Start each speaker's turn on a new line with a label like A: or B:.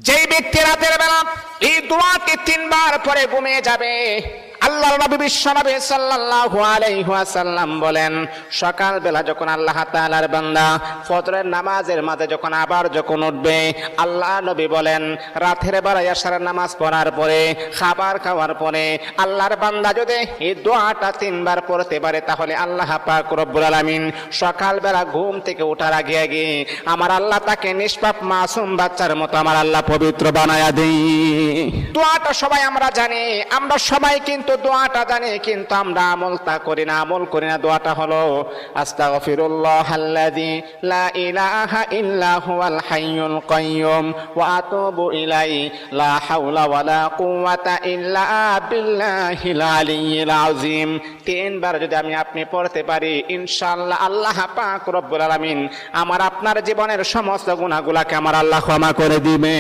A: যেই ব্যক্তি রাতের বেলা এই দোয়াটি 3 বার পরে ঘুমিয়ে যাবে, আল্লাহর নবী বিশ্বনবী সাল্লাল্লাহু আলাইহি ওয়াসাল্লাম বলেন, সকাল বেলা যখন আল্লাহ তাআলার বান্দা ফজরের নামাজের মাঝে যখন উঠবে, আল্লাহ নবী বলেন রাতের বেলা এশারের নামাজ পড়ার পরে, খাবার খাওয়ার পরে আল্লাহর বান্দা যদি এই দোয়াটা 3 বার পড়তে পারে, তাহলে আল্লাহ পাক রব্বুল আলামিন সকাল বেলা ঘুম থেকে ওঠার আগে আগে আমার আল্লাহ তাকে নিষ্পাপ মাসুম বাচ্চার মতো আমার আল্লাহ পবিত্র বানায়া দেই। দোয়াটা সবাই আমরা জানি, আমরা সবাই কিন্তু দোয়াটা জানি, কিন্তু আমরা আমল করি না। দোয়াটা হলো আস্তাগফিরুল্লাহাল্লাযী লা ইলাহা ইল্লা হুয়াল হাইয়ুল কাইয়্যুম ওয়া আতুবু ইলাইহি লা হাওলা ওয়ালা কুওয়াতা ইল্লা বিল্লাহিল আলিয়্যিল আযীম। 3 বার যদি আপনি পড়তে পারি, ইনশাআল্লাহ আল্লাহ পাক রব্বুল আলামিন আমার আপনার জীবনের সমস্ত গুনাহগুলোকে আমার আল্লাহ ক্ষমা করে দিবে।